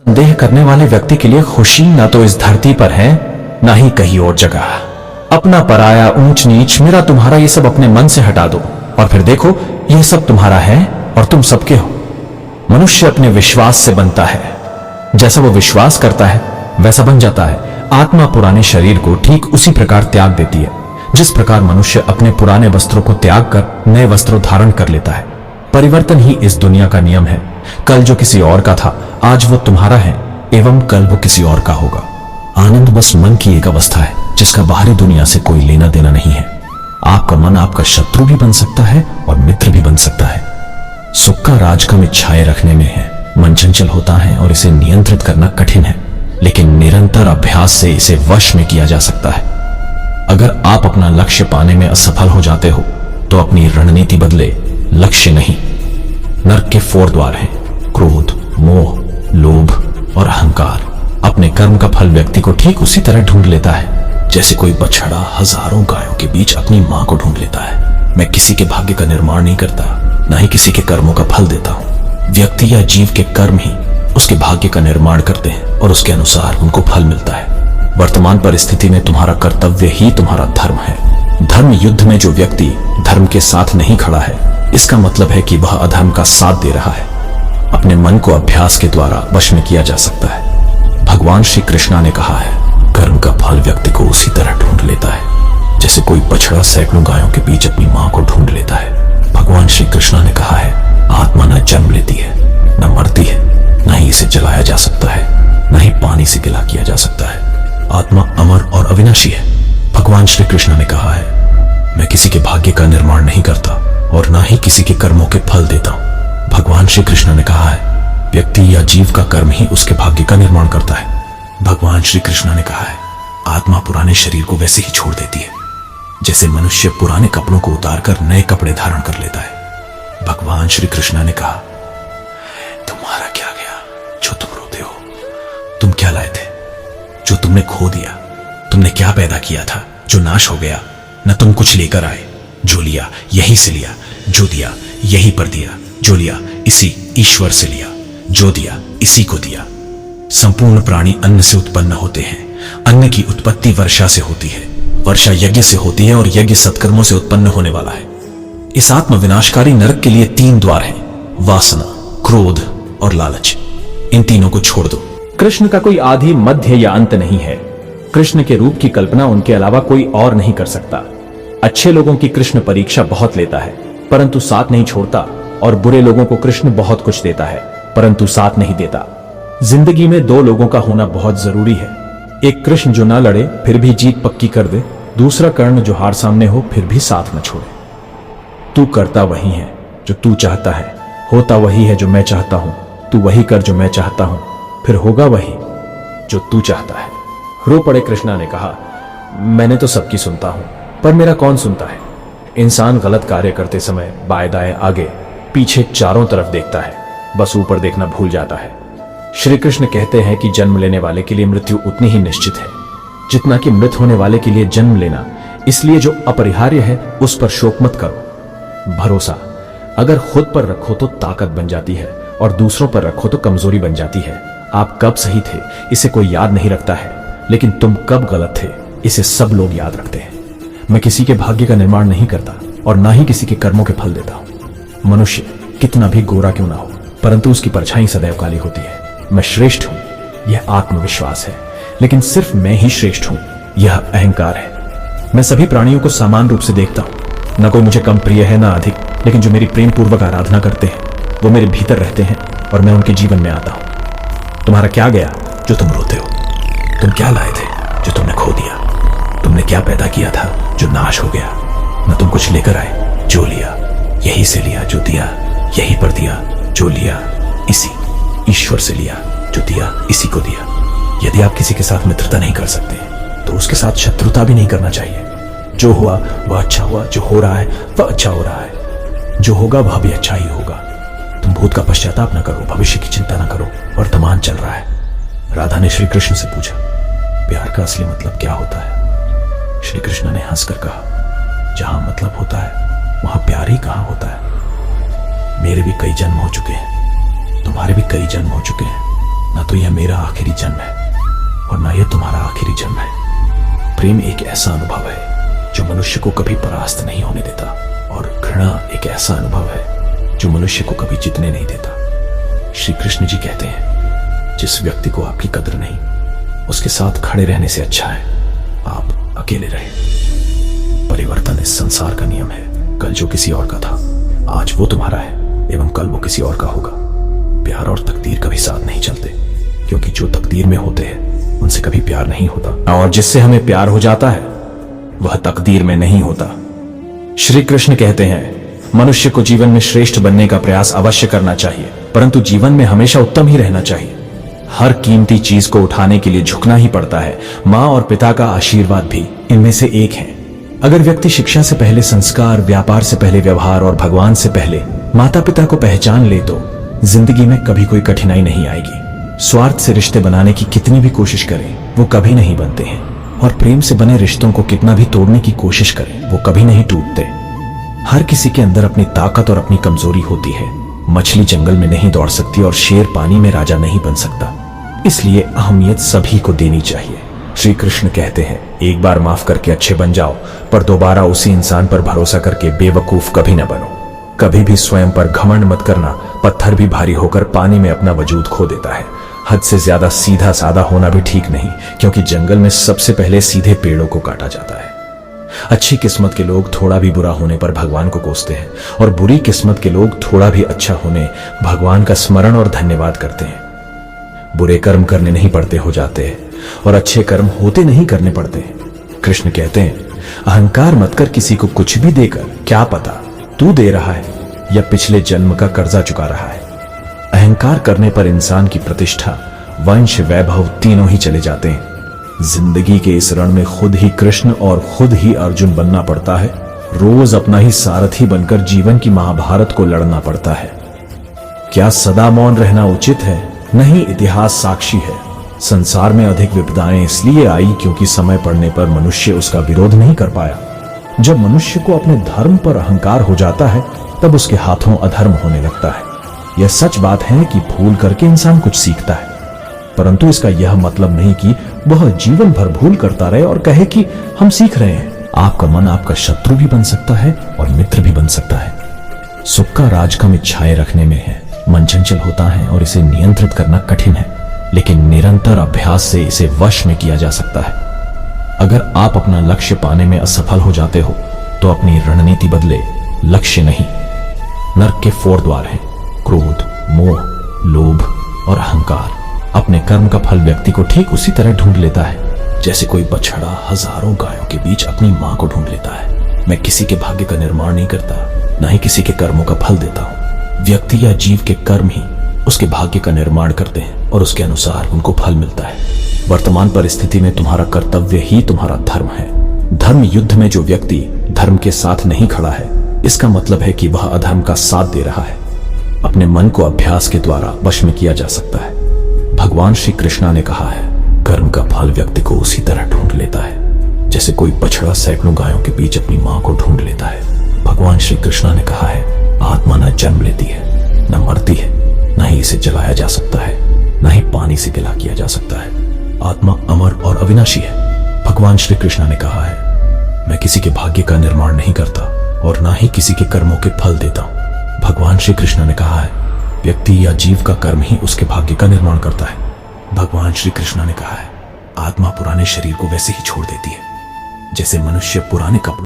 संदेह करने वाले व्यक्ति के लिए खुशी ना तो इस धरती पर है ना ही कहीं और जगह। अपना पराया, ऊंच नीच, मेरा तुम्हारा, ये सब अपने मन से हटा दो और फिर देखो यह सब तुम्हारा है और तुम सबके हो। मनुष्य अपने विश्वास से बनता है, जैसा वो विश्वास करता है वैसा बन जाता है। आत्मा पुराने शरीर को ठीक उसी प्रकार त्याग देती है जिस प्रकार मनुष्य अपने पुराने वस्त्रों को त्याग कर नए वस्त्र धारण कर लेता है। परिवर्तन ही इस दुनिया का नियम है। कल जो किसी और का था आज वो तुम्हारा है एवं कल वो किसी और का होगा। आनंद बस मन की एक अवस्था है जिसका बाहरी दुनिया से कोई लेना देना नहीं है। आपका मन आपका शत्रु भी बन सकता है और मित्र भी बन सकता है। सुख का राज कम इच्छाएं रखने में है। मन चंचल होता है और इसे नियंत्रित करना कठिन है, लेकिन निरंतर अभ्यास से इसे वश में किया जा सकता है। अगर आप अपना लक्ष्य पाने में असफल हो जाते हो तो अपनी रणनीति बदले, लक्ष्य नहीं। नरक के 4 द्वार हैं: क्रोध, मोह, लोभ और अहंकार। अपने कर्म का फल व्यक्ति को ठीक उसी तरह ढूंढ लेता है जैसे कोई बछड़ा हजारों गायों के बीच अपनी मां को ढूंढ लेता है। मैं किसी के भाग्य का निर्माण नहीं करता, ना ही किसी के कर्मों का फल देता हूं। व्यक्ति या जीव के कर्म ही उसके भाग्य का निर्माण करते हैं और उसके अनुसार उनको फल मिलता है। वर्तमान परिस्थिति में तुम्हारा कर्तव्य ही तुम्हारा धर्म है। धर्म युद्ध में जो व्यक्ति धर्म के साथ नहीं खड़ा है, इसका मतलब है कि वह अधर्म का साथ दे रहा है। अपने मन को अभ्यास के द्वारा वश में किया जा सकता है। भगवान श्री कृष्णा ने कहा है, कर्म का फल व्यक्ति को उसी तरह ढूंढ लेता है जैसे कोई बछड़ा सैकड़ों गायों के बीच अपनी मां को ढूंढ लेता है। भगवान श्री कृष्णा ने कहा है, आत्मा न जन्म लेती है, न मरती है, न ही इसे जलाया जा सकता है, न ही पानी से गिला किया जा सकता है। आत्मा अमर और अविनाशी है। भगवान श्री कृष्ण ने कहा है, मैं किसी के भाग्य का निर्माण नहीं करता और ना ही किसी के कर्मों के फल देता हूं। भगवान श्री कृष्ण ने कहा है, व्यक्ति या जीव का कर्म ही उसके भाग्य का निर्माण करता है। भगवान श्री कृष्ण ने कहा है, आत्मा पुराने शरीर को वैसे ही छोड़ देती है जैसे मनुष्य पुराने कपड़ों को उतारकर नए कपड़े धारण कर लेता है। भगवान श्री कृष्ण ने कहा, तुम्हारा क्या गया जो तुम रोते हो? तुम क्या लाए थे जो तुमने खो दिया? तुमने क्या पैदा किया था जो नाश हो गया? न तुम कुछ लेकर आए, जो लिया यहीं से लिया, जो दिया यहीं पर दिया, जो लिया इसी ईश्वर से लिया, जो दिया इसी को दिया। संपूर्ण प्राणी अन्न से उत्पन्न होते हैं। अन्न की उत्पत्ति वर्षा से होती है, वर्षा यज्ञ से होती है और यज्ञ सत्कर्मों से उत्पन्न होने वाला है। इस आत्म विनाशकारी नरक के लिए 3 द्वार हैं: वासना, क्रोध और लालच। इन तीनों को छोड़ दो। कृष्ण का कोई आदि, मध्य या अंत नहीं है। कृष्ण के रूप की कल्पना उनके अलावा कोई और नहीं कर सकता। अच्छे लोगों की कृष्ण परीक्षा बहुत लेता है परंतु साथ नहीं छोड़ता, और बुरे लोगों को कृष्ण बहुत कुछ देता है परंतु साथ नहीं देता। जिंदगी में 2 लोगों का होना बहुत जरूरी है। एक कृष्ण जो ना लड़े फिर भी जीत पक्की कर दे, दूसरा कर्ण जो हार सामने हो फिर भी साथ न छोड़े। तू करता वही है जो तू चाहता है, होता वही है जो मैं चाहता हूं। तू वही कर जो मैं चाहता हूं, फिर होगा वही जो तू चाहता है। रो पड़े कृष्णा ने कहा, मैंने तो सबकी सुनता हूं पर मेरा कौन सुनता है? इंसान गलत कार्य करते समय बाएं दाएं आगे पीछे चारों तरफ देखता है, बस ऊपर देखना भूल जाता है। श्री कृष्ण कहते हैं कि जन्म लेने वाले के लिए मृत्यु उतनी ही निश्चित है जितना कि मृत होने वाले के लिए जन्म लेना। इसलिए जो अपरिहार्य है उस पर शोक मत करो। भरोसा अगर खुद पर रखो तो ताकत बन जाती है और दूसरों पर रखो तो कमजोरी बन जाती है। आप कब सही थे इसे कोई याद नहीं रखता है, लेकिन तुम कब गलत थे इसे सब लोग याद रखते हैं। मैं किसी के भाग्य का निर्माण नहीं करता और ना ही किसी के कर्मों के फल देता हूं। मनुष्य कितना भी गोरा क्यों ना हो परंतु उसकी परछाई सदैव काली होती है। मैं श्रेष्ठ हूं, यह आत्मविश्वास है, लेकिन सिर्फ मैं ही श्रेष्ठ हूं, यह अहंकार है। मैं सभी प्राणियों को समान रूप से देखता हूं, न कोई मुझे कम प्रिय है ना अधिक, लेकिन जो मेरी प्रेम पूर्वक आराधना करते हैं वो मेरे भीतर रहते हैं और मैं उनके जीवन में आता हूं। तुम्हारा क्या गया जो तुम रोते हो? तुम क्या लाए थे जो तुमने खो दिया? तुमने क्या पैदा किया था जो नाश हो गया? न तुम कुछ लेकर आए, जो लिया यहीं से लिया, जो दिया यहीं पर दिया, जो लिया इसी ईश्वर से लिया, जो दिया इसी को दिया। यदि आप किसी के साथ मित्रता नहीं कर सकते तो उसके साथ शत्रुता भी नहीं करना चाहिए। जो हुआ वह अच्छा हुआ, जो हो रहा है वह अच्छा हो रहा है, जो होगा वह भी अच्छा ही होगा। तुम भूत का पश्चाताप न करो, भविष्य की चिंता न करो, वर्तमान चल रहा है। राधा ने श्री कृष्ण से पूछा, प्यार का असली मतलब क्या होता है? श्री कृष्ण ने हंसकर कहा, जहां मतलब होता है वहां प्यार ही कहां होता है। मेरे भी कई जन्म हो चुके हैं, तुम्हारे भी कई जन्म हो चुके हैं, ना तो यह मेरा आखिरी जन्म है और ना यह तुम्हारा आखिरी जन्म है। प्रेम एक ऐसा अनुभव है जो मनुष्य को कभी परास्त नहीं होने देता, और घृणा एक ऐसा अनुभव है जो मनुष्य को कभी जीतने नहीं देता। श्री कृष्ण जी कहते हैं, जिस व्यक्ति को आपकी कद्र नहीं, उसके साथ खड़े रहने से अच्छा है आप अकेले रहे। परिवर्तन इस संसार का नियम है। कल जो किसी और का था, आज वो तुम्हारा है एवं कल वो किसी और का होगा। प्यार और तकदीर कभी साथ नहीं चलते, क्योंकि जो तकदीर में होते हैं उनसे कभी प्यार नहीं होता, और जिससे हमें प्यार हो जाता है वह तकदीर में नहीं होता। श्री कृष्ण कहते हैं, मनुष्य को जीवन में श्रेष्ठ बनने का प्रयास अवश्य करना चाहिए, परंतु जीवन में हमेशा उत्तम ही रहना चाहिए। हर कीमती चीज को उठाने के लिए झुकना ही पड़ता है। माँ और पिता का आशीर्वाद भी इनमें से एक है। अगर व्यक्ति शिक्षा से पहले संस्कार, व्यापार से पहले व्यवहार और भगवान से पहले माता पिता को पहचान ले तो जिंदगी में कभी कोई कठिनाई नहीं आएगी। स्वार्थ से रिश्ते बनाने की कितनी भी कोशिश करें वो कभी नहीं बनते हैं, और प्रेम से बने रिश्तों को कितना भी तोड़ने की कोशिश करें वो कभी नहीं टूटते। हर किसी के अंदर अपनी ताकत और अपनी कमजोरी होती है। मछली जंगल में नहीं दौड़ सकती और शेर पानी में राजा नहीं बन सकता, इसलिए अहमियत सभी को देनी चाहिए। श्री कृष्ण कहते हैं, एक बार माफ करके अच्छे बन जाओ, पर दोबारा उसी इंसान पर भरोसा करके बेवकूफ कभी न बनो। कभी भी स्वयं पर घमंड मत करना। पत्थर भी भारी होकर पानी में अपना वजूद खो देता है। हद से ज्यादा सीधा साधा होना भी ठीक नहीं, क्योंकि जंगल में सबसे पहले सीधे पेड़ों को काटा जाता है। अच्छी किस्मत के लोग थोड़ा भी बुरा होने पर भगवान को कोसते हैं, और बुरी किस्मत के लोग थोड़ा भी अच्छा होने भगवान का स्मरण और धन्यवाद करते हैं। बुरे कर्म करने नहीं पड़ते हो जाते हैं, और अच्छे कर्म होते नहीं करने पड़ते। कृष्ण कहते हैं, अहंकार मत कर किसी को कुछ भी देकर, क्या पता तू दे रहा है या पिछले जन्म का कर्जा चुका रहा है। अहंकार करने पर इंसान की प्रतिष्ठा, वंश, वैभव तीनों ही चले जाते हैं। जिंदगी के इस रण में खुद ही कृष्ण और खुद ही अर्जुन बनना पड़ता है। रोज अपना ही सारथी बनकर जीवन की महाभारत को लड़ना पड़ता है। क्या सदा मौन रहना उचित है? नहीं, इतिहास साक्षी है। संसार में अधिक विपदाएं इसलिए आई क्योंकि समय पड़ने पर मनुष्य उसका विरोध नहीं कर पाया। जब मनुष्य को अपने धर्म पर अहंकार हो जाता है तब उसके हाथों अधर्म होने लगता है। यह सच बात है कि भूल करके इंसान कुछ सीखता है, परंतु इसका यह मतलब नहीं कि वह जीवन भर भूल करता रहे और कहे कि हम सीख रहे हैं। आपका मन आपका शत्रु भी बन सकता है और मित्र भी बन सकता है। सुख का राज कम इच्छाएं रखने में है। मन चंचल होता है और इसे नियंत्रित करना कठिन है, लेकिन निरंतर अभ्यास से इसे वश में किया जा सकता है। अगर आप अपना लक्ष्य पाने में असफल हो जाते हो तो अपनी रणनीति बदले, लक्ष्य नहीं। नरक के 4 द्वार हैं: क्रोध, मोह, लोभ और अहंकार। अपने कर्म का फल व्यक्ति को ठीक उसी तरह ढूंढ लेता है जैसे कोई बछड़ा हजारों गायों के बीच अपनी मां को ढूंढ लेता है। मैं किसी के भाग्य का निर्माण नहीं करता, न ही किसी के कर्मों का फल देता हूं। व्यक्ति या जीव के कर्म ही उसके भाग्य का निर्माण करते हैं और उसके अनुसार उनको फल मिलता है। वर्तमान परिस्थिति में तुम्हारा कर्तव्य ही तुम्हारा धर्म है। धर्म युद्ध में जो व्यक्ति धर्म के साथ नहीं खड़ा है, इसका मतलब है कि वह अधर्म का साथ दे रहा है। अपने मन को अभ्यास के द्वारा वश में किया जा सकता है। भगवान श्री कृष्णा ने कहा है, कर्म का फल व्यक्ति को उसी तरह ढूंढ लेता है जैसे कोई बछड़ा सैकड़ों गायों के बीच अपनी मां को ढूंढ लेता है। भगवान श्री कृष्णा ने कहा है, आत्मा न जन्म लेती है, न मरती है, न ही इसे जलाया जा सकता है, न ही पानी से गिला किया जा सकता है। आत्मा अमर और अविनाशी है। भगवान श्री कृष्णा ने कहा है, मैं किसी के भाग्य का निर्माण नहीं करता और ना ही किसी के कर्मों के फल देता हूं। भगवान श्री कृष्ण ने कहा है, व्यक्ति या जीव का कर्म ही उसके भाग्य का निर्माण करता है। भगवान श्री कृष्ण ने कहा है, आत्मा पुराने शरीर को वैसे ही छोड़ देती है जैसे मनुष्य पुराने कपड़ों